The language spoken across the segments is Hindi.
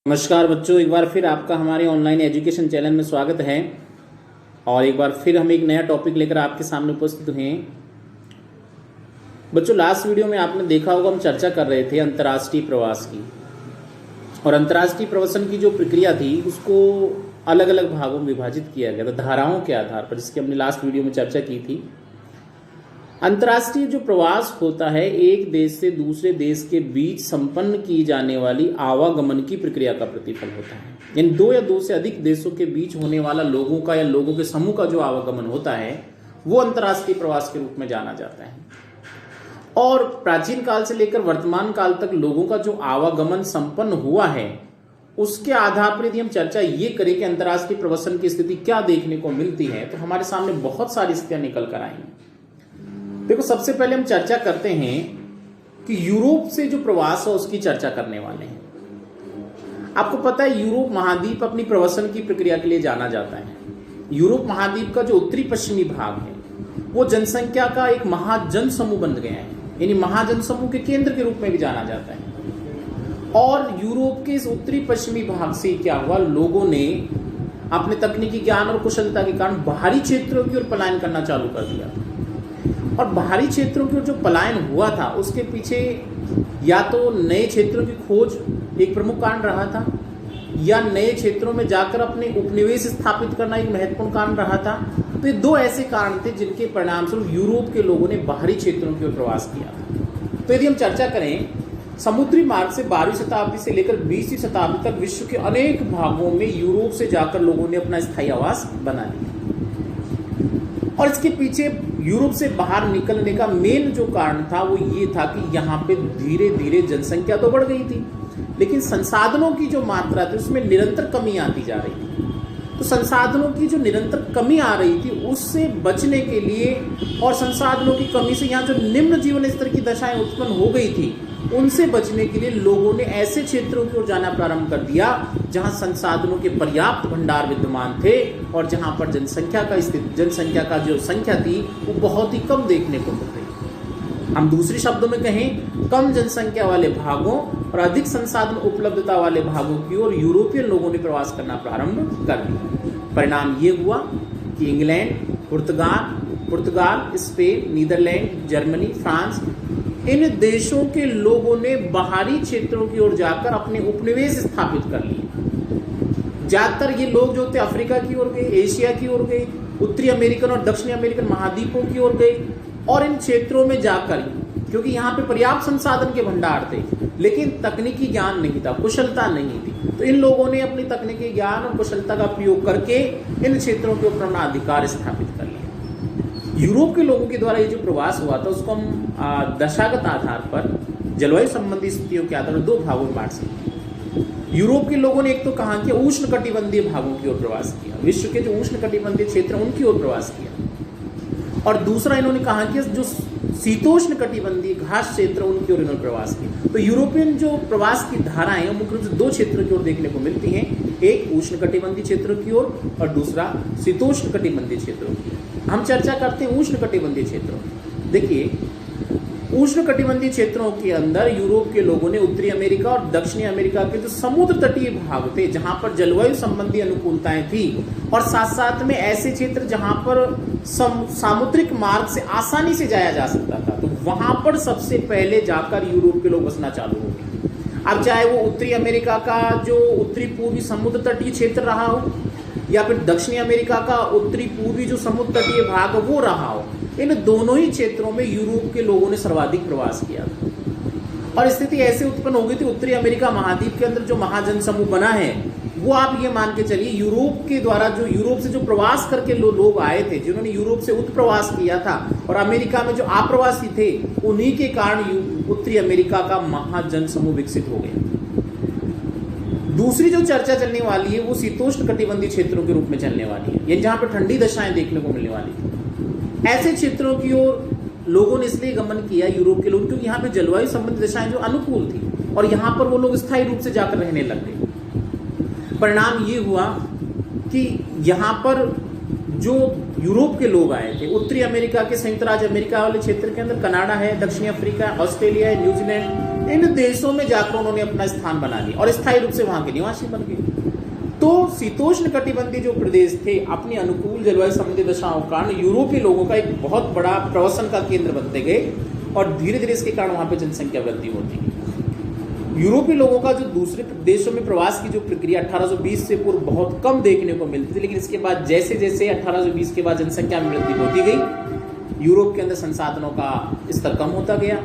नमस्कार बच्चों, एक बार फिर आपका हमारे ऑनलाइन एजुकेशन चैनल में स्वागत है। और एक बार फिर हम एक नया टॉपिक लेकर आपके सामने उपस्थित हुए हैं। बच्चों, लास्ट वीडियो में आपने देखा होगा हम चर्चा कर रहे थे अंतर्राष्ट्रीय प्रवास की। और अंतर्राष्ट्रीय प्रवासन की जो प्रक्रिया थी उसको अलग अलग भागों में विभाजित किया गया था धाराओं के आधार पर, जिसकी हमने लास्ट वीडियो में चर्चा की थी। अंतर्राष्ट्रीय जो प्रवास होता है एक देश से दूसरे देश के बीच संपन्न की जाने वाली आवागमन की प्रक्रिया का प्रतिफल होता है। इन दो या दो से अधिक देशों के बीच होने वाला लोगों का या लोगों के समूह का जो आवागमन होता है वो अंतर्राष्ट्रीय प्रवास के रूप में जाना जाता है। और प्राचीन काल से लेकर वर्तमान काल तक लोगों का जो आवागमन संपन्न हुआ है उसके आधार पर यदि हम चर्चा ये करें कि अंतर्राष्ट्रीय प्रवासन की स्थिति क्या देखने को मिलती है तो हमारे सामने बहुत सारी स्थितियां निकल कर आएंगी। देखो, सबसे पहले हम चर्चा करते हैं कि यूरोप से जो प्रवास है उसकी चर्चा करने वाले हैं। आपको पता है यूरोप महाद्वीप अपनी प्रवासन की प्रक्रिया के लिए जाना जाता है। यूरोप महाद्वीप का जो उत्तरी पश्चिमी भाग है वो जनसंख्या का एक महाजन समूह बन गया है, यानी महाजन समूह के केंद्र के रूप में भी जाना जाता है। और यूरोप के इस उत्तरी पश्चिमी भाग से क्या हुआ, लोगों ने अपने तकनीकी ज्ञान और कुशलता के कारण बाहरी क्षेत्रों की ओर पलायन करना चालू कर दिया। और बाहरी क्षेत्रों की ओर जो पलायन हुआ था उसके पीछे या तो नए क्षेत्रों की खोज एक प्रमुख कारण रहा था, या नए क्षेत्रों में जाकर अपने उपनिवेश स्थापित करना एक महत्वपूर्ण कारण रहा था। तो ये दो ऐसे कारण थे जिनके परिणामस्वरूप यूरोप के लोगों ने बाहरी क्षेत्रों की ओर प्रवास किया था। तो यदि हम चर्चा करें समुद्री मार्ग से 12वीं शताब्दी से लेकर 20वीं शताब्दी तक विश्व के अनेक भागों में यूरोप से जाकर लोगों ने अपना स्थायी आवास बना लिया। और इसके पीछे यूरोप से बाहर निकलने का मेन जो कारण था वो ये था कि यहाँ पे धीरे धीरे जनसंख्या तो बढ़ गई थी लेकिन संसाधनों की जो मात्रा थी उसमें निरंतर कमी आती जा रही थी। तो संसाधनों की जो निरंतर कमी आ रही थी उससे बचने के लिए और संसाधनों की कमी से यहाँ जो निम्न जीवन स्तर की दशाएं उत्पन्न हो गई थी उनसे बचने के लिए लोगों ने ऐसे क्षेत्रों की ओर जाना प्रारंभ कर दिया जहां संसाधनों के पर्याप्त भंडार विद्यमान थे और जहां पर जनसंख्या का जो संख्या थी वो बहुत ही कम देखने को मिल रही। हम दूसरे शब्दों में कहें, कम जनसंख्या वाले भागों और अधिक संसाधन उपलब्धता वाले भागों की ओर यूरोपियन लोगों ने प्रवास करना प्रारंभ कर दिया। परिणाम ये हुआ कि इंग्लैंड, पुर्तगाल, स्पेन, नीदरलैंड, जर्मनी, फ्रांस, इन देशों के लोगों ने बाहरी क्षेत्रों की ओर जाकर अपने उपनिवेश स्थापित कर लिए। ज्यादातर ये लोग जो थे अफ्रीका की ओर गए, एशिया की ओर गए, उत्तरी अमेरिकन और दक्षिणी अमेरिकन महाद्वीपों की ओर गए। और इन क्षेत्रों में जाकर, क्योंकि यहाँ पे पर्याप्त संसाधन के भंडार थे लेकिन तकनीकी ज्ञान नहीं था, कुशलता नहीं थी, तो इन लोगों ने अपनी तकनीकी ज्ञान और कुशलता का प्रयोग करके इन क्षेत्रों के ऊपर अपना अधिकार स्थापित कर लिया। यूरोप के लोगों के द्वारा ये जो प्रवास हुआ था उसको हम दशागत आधार पर जलवायु संबंधी स्थितियों के आधार पर दो भागों में बांट सकते हैं। यूरोप के लोगों ने एक तो कहा कि उष्ण कटिबंधीय भागों की ओर प्रवास किया, विश्व के जो उष्ण कटिबंधीय क्षेत्र उनकी ओर प्रवास किया। और दूसरा इन्होंने कहा कि जो शीतोष्ण कटिबंधीय घास क्षेत्र उनकी ओर इन्होंने प्रवास किया। तो यूरोपियन जो प्रवास की धाराएं मुख्य रूप से दो क्षेत्रों की ओर देखने को मिलती हैं, एक उष्ण कटिबंधीय क्षेत्रों की ओर और दूसरा शीतोष्ण कटिबंधीय क्षेत्रों की। हम चर्चा करते हैं उष्ण कटिबंधीय क्षेत्रों। देखिए, उष्ण कटिबंधीय क्षेत्रों के अंदर यूरोप के लोगों ने उत्तरी अमेरिका और दक्षिणी अमेरिका के जो समुद्र तटीय भाग थे जहां पर जलवायु संबंधी अनुकूलताएं थी और साथ साथ में ऐसे क्षेत्र जहां पर सामुद्रिक मार्ग से आसानी से जाया जा सकता था, तो वहां पर सबसे पहले जाकर यूरोप के लोग बसना चालू हो गए। अब चाहे वो उत्तरी अमेरिका का जो उत्तरी पूर्वी समुद्र तटीय क्षेत्र रहा हो या फिर दक्षिणी अमेरिका का उत्तरी पूर्वी जो समुद्र तटीय भाग वो रहा हो, इन दोनों ही क्षेत्रों में यूरोप के लोगों ने सर्वाधिक प्रवास किया था। और स्थिति ऐसे उत्पन्न हो गई थी, उत्तरी अमेरिका महाद्वीप के अंदर जो महाजन समूह बना है वो आप ये मान के चलिए यूरोप के द्वारा जो यूरोप से जो प्रवास करके लोग आए थे, जिन्होंने यूरोप से उत्प्रवास किया था और अमेरिका में जो आप्रवासी थे, उन्हीं के कारण उत्तरी अमेरिका का महाजन समूह विकसित हो गया। दूसरी जो चर्चा चलने वाली है वो शीतोष्ण कटिबंधीय क्षेत्रों के रूप में चलने वाली है, यानी जहां पर ठंडी दशाएं देखने को मिलने वाली है। ऐसे क्षेत्रों की ओर लोगों ने इसलिए गमन किया यूरोप के लोग क्योंकि यहाँ पे जलवायु संबंधी दशाएं जो अनुकूल थी और यहाँ पर वो लोग स्थायी रूप से जाकर रहने लग गए। परिणाम ये हुआ कि यहाँ पर जो यूरोप के लोग आए थे, उत्तरी अमेरिका के संयुक्त राज्य अमेरिका वाले क्षेत्र के अंदर कनाडा है, दक्षिणी अफ्रीका, ऑस्ट्रेलिया है, न्यूजीलैंड, इन देशों में जाकर उन्होंने अपना स्थान बना लिया और स्थायी रूप से वहां के निवासी बन गए। तो शीतोष्ण कटिबंधीय जो प्रदेश थे अपनी अनुकूल जलवायु संबंधी दशाओं के कारण यूरोपीय लोगों का एक बहुत बड़ा प्रवासन का केंद्र बनते गए और धीरे धीरे इसके कारण वहां पे जनसंख्या वृद्धि होती गई। यूरोपीय लोगों का जो दूसरे देशों में प्रवास की जो प्रक्रिया 1820 से पूर्व बहुत कम देखने को मिलती थी, लेकिन इसके बाद जैसे जैसे 1820 के बाद जनसंख्या में वृद्धि होती गई, यूरोप के अंदर संसाधनों का स्तर कम होता गया,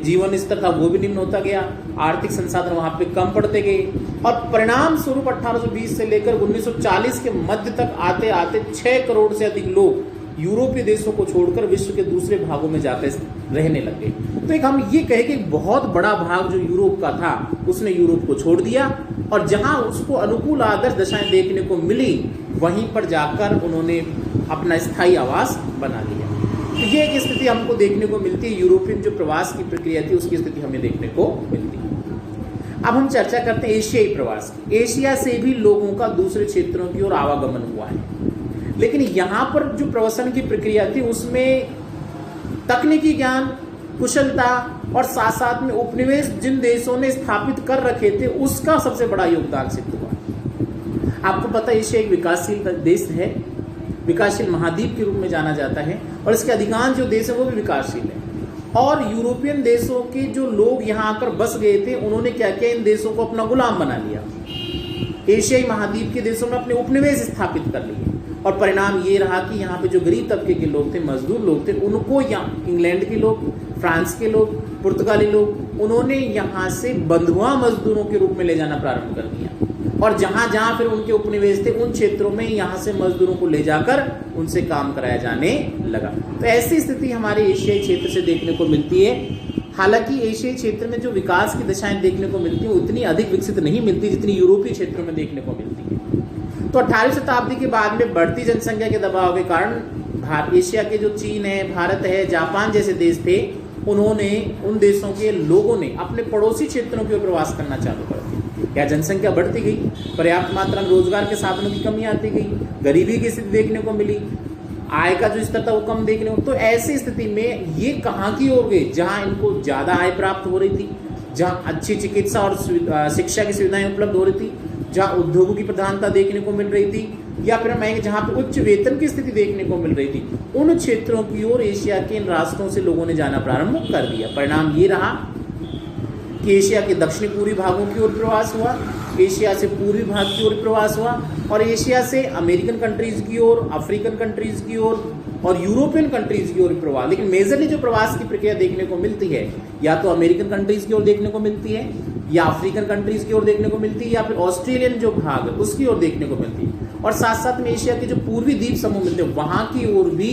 जीवन स्तर था वो भी निम्न होता गया, आर्थिक संसाधन वहां पे कम पड़ते गए और परिणाम स्वरूप 1820 से लेकर 1940 के मध्य तक आते आते 6 करोड़ से अधिक लोग यूरोपीय देशों को छोड़कर विश्व के दूसरे भागों में जाकर रहने लगे। तो एक हम ये कहे कि बहुत बड़ा भाग जो यूरोप का था उसने यूरोप को छोड़ दिया और जहां उसको अनुकूल आदर्श दशाएं देखने को मिली वहीं पर जाकर उन्होंने अपना स्थायी आवास बना लिया। तो ये एक स्थिति हमको देखने को मिलती है, यूरोपियन जो प्रवास की प्रक्रिया थी उसकी स्थिति हमें देखने को मिलती है। अब हम चर्चा करते हैं एशियाई प्रवास की। एशिया से भी लोगों का दूसरे क्षेत्रों की ओर आवागमन हुआ है, लेकिन यहां पर जो प्रवासन की प्रक्रिया थी उसमें तकनीकी ज्ञान, कुशलता और साथ साथ में उपनिवेश जिन देशों ने स्थापित कर रखे थे उसका सबसे बड़ा योगदान सिद्ध हुआ। आपको पता है एशिया एक विकासशील देश है, विकासशील महाद्वीप के रूप में जाना जाता है और इसके अधिकांश जो देश है वो भी विकासशील है। और यूरोपियन देशों के जो लोग यहाँ आकर बस गए थे उन्होंने क्या किया, इन देशों को अपना गुलाम बना लिया, एशियाई महाद्वीप के देशों में अपने उपनिवेश स्थापित कर लिए और परिणाम ये रहा कि यहाँ पे जो गरीब तबके के लोग थे, मजदूर लोग थे, उनको यहाँ इंग्लैंड के लोग, फ्रांस के लोग, पुर्तगाली लोग, उन्होंने यहाँ से बंधुआ मजदूरों के रूप में ले जाना प्रारंभ कर दिया और जहां जहां फिर उनके उपनिवेश थे उन क्षेत्रों में यहाँ से मजदूरों को ले जाकर उनसे काम कराया जाने लगा। तो ऐसी स्थिति हमारे एशियाई क्षेत्र से देखने को मिलती है। हालांकि एशियाई क्षेत्र में जो विकास की दशाएं देखने को मिलती है उतनी अधिक विकसित नहीं मिलती जितनी यूरोपीय क्षेत्रों में देखने को मिलती है। तो 18वीं शताब्दी के बाद में बढ़ती जनसंख्या के दबाव के कारण एशिया के जो चीन है, भारत है, जापान जैसे देश थे, उन्होंने उन देशों के लोगों ने अपने पड़ोसी क्षेत्रों की ओर प्रवास करना चालू कर दिया। या जनसंख्या बढ़ती गई, पर्याप्त मात्रा में रोजगार के साधनों की कमी आती गई, गरीबी की स्थिति देखने को मिली, आय का जो स्तर था वो कम देखने को। तो ऐसी स्थिति में ये कहाँ की ओर गए, जहां इनको ज्यादा आय प्राप्त हो रही थी, जहां अच्छी चिकित्सा और शिक्षा की सुविधाएं उपलब्ध हो रही थी, जहां उद्योगों की प्रधानता देखने को मिल रही थी, या फिर मैं जहां पे उच्च वेतन की स्थिति देखने को मिल रही थी, उन क्षेत्रों की ओर एशिया के इन राष्ट्रों से लोगों ने जाना प्रारंभ कर दिया। परिणाम ये रहा कि एशिया के दक्षिणी पूर्वी भागों की ओर प्रवास हुआ, एशिया से पूर्वी भाग की ओर प्रवास हुआ और एशिया से अमेरिकन कंट्रीज की ओर, अफ्रीकन कंट्रीज की ओर और यूरोपियन कंट्रीज की ओर प्रवास। लेकिन मेजरली जो प्रवास की प्रक्रिया देखने को मिलती है या तो अमेरिकन कंट्रीज की ओर देखने को मिलती है, या अफ्रीकन कंट्रीज की ओर देखने को मिलती है, या फिर ऑस्ट्रेलियन जो भाग है उसकी ओर देखने को मिलती है। और साथ साथ में एशिया के जो पूर्वी द्वीप समूह मिलते हैं वहां की ओर भी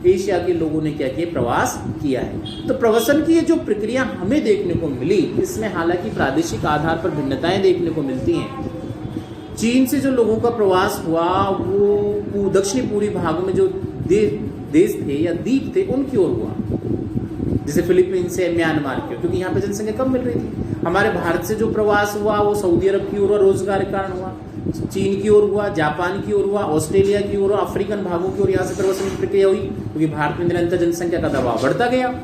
एशिया के लोगों ने क्या किया, प्रवास किया है। तो प्रवासन की ये जो प्रक्रिया हमें देखने को मिली, इसमें हालांकि प्रादेशिक आधार पर भिन्नताएं देखने को मिलती हैं। चीन से जो लोगों का प्रवास हुआ वो दक्षिणी पूर्वी भागों में जो देश थे या द्वीप थे उनकी ओर हुआ, जैसे फिलीपींस से म्यांमार की ओर, क्योंकि यहाँ पे जनसंख्या कम मिल रही थी। हमारे भारत से जो प्रवास हुआ वो सऊदी अरब की ओर और रोजगार के कारण हुआ, चीन की ओर हुआ, जापान की ओर हुआ, ऑस्ट्रेलिया की ओर, अफ्रीकन भागों की ओर यहाँ से प्रवासन की प्रक्रिया हुई, क्योंकि भारत में निरंतर जनसंख्या का दबाव बढ़ता गया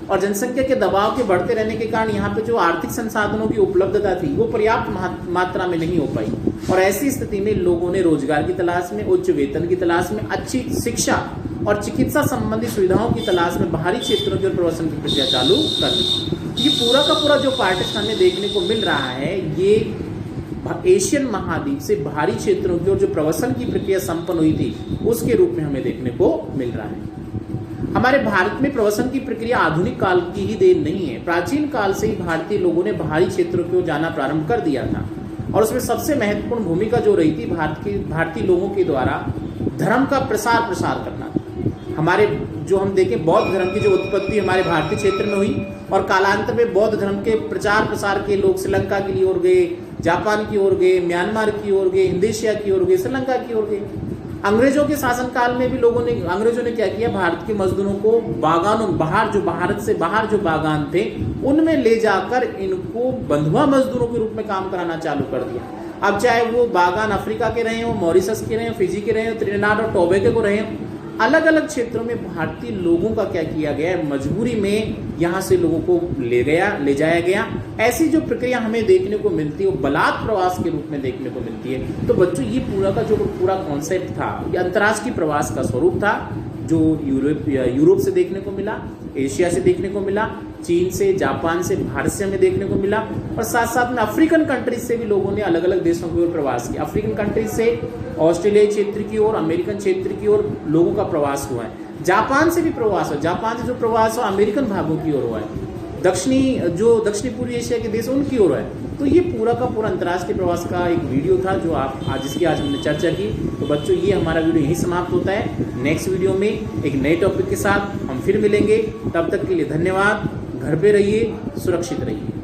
और जनसंख्या के दबाव के बढ़ते रहने के कारण यहाँ पे जो आर्थिक संसाधनों की उपलब्धता थी वो पर्याप्त मात्रा में नहीं हो पाई और ऐसी स्थिति में लोगों ने रोजगार की तलाश में, उच्च वेतन की तलाश में, अच्छी शिक्षा और चिकित्सा संबंधी सुविधाओं की तलाश में बाहरी क्षेत्रों की ओर प्रवासन की प्रक्रिया चालू कर दी। ये पूरा का पूरा जो पार्टीशन हमें देखने को मिल रहा है ये एशियन महाद्वीप से बाहरी क्षेत्रों की ओर जो प्रवासन की प्रक्रिया संपन्न हुई थी उसके रूप में हमें देखने को मिल रहा है। हमारे भारत में प्रवासन की प्रक्रिया आधुनिक काल की ही देन नहीं है। प्राचीन काल से ही भारतीय लोगों ने बाहरी क्षेत्रों की ओर जाना प्रारंभ कर दिया था और उसमें सबसे महत्वपूर्ण भूमिका जो रही थी भारतीय लोगों के द्वारा धर्म का प्रसार करना। हमारे जो हम देखें बौद्ध धर्म की जो उत्पत्ति हमारे भारतीय क्षेत्र में हुई और कालांतर में बौद्ध धर्म के प्रचार प्रसार के लोग श्रीलंका की ओर गए, जापान की ओर गए, म्यांमार की ओर गए, इंडोनेशिया की ओर गए, श्रीलंका की ओर गए। अंग्रेजों के शासनकाल में भी अंग्रेजों ने क्या किया, भारत के मजदूरों को बागानों भारत से बाहर जो बागान थे उनमें ले जाकर इनको बंधुआ मजदूरों के रूप में काम कराना चालू कर दिया। अब चाहे वो बागान अफ्रीका के रहे हो, मॉरिशस के रहे हो, फिजी के रहे हो, त्रिनिदाद और टोबैगो को रहे हो, अलग अलग क्षेत्रों में भारतीय लोगों का क्या किया गया है, मजबूरी में यहाँ से लोगों को ले जाया गया। ऐसी जो प्रक्रिया हमें देखने को मिलती है वो बलात् प्रवास के रूप में देखने को मिलती है। तो बच्चों ये पूरा कॉन्सेप्ट था, ये अंतर्राष्ट्रीय प्रवास का स्वरूप था, जो यूरोप से देखने को मिला, एशिया से देखने को मिला, चीन से, जापान से, भारत से हमें देखने को मिला, और साथ साथ में अफ्रीकन कंट्रीज से भी लोगों ने अलग अलग देशों की ओर प्रवास किया। अफ्रीकन कंट्रीज से ऑस्ट्रेलियाई क्षेत्र की ओर, अमेरिकन क्षेत्र की ओर लोगों का प्रवास हुआ है। जापान से भी प्रवास हुआ, जापान से जो प्रवास हुआ अमेरिकन भागों की ओर हुआ है, दक्षिणी पूर्वी एशिया के देश उनकी ओर है। तो ये पूरा का पूरा अंतर्राष्ट्रीय प्रवास का एक वीडियो था जो जिसकी आज हमने चर्चा की। तो बच्चों ये हमारा वीडियो यहीं समाप्त होता है। नेक्स्ट वीडियो में एक नए टॉपिक के साथ हम फिर मिलेंगे। तब तक के लिए धन्यवाद। घर पे रहिए, सुरक्षित रहिए।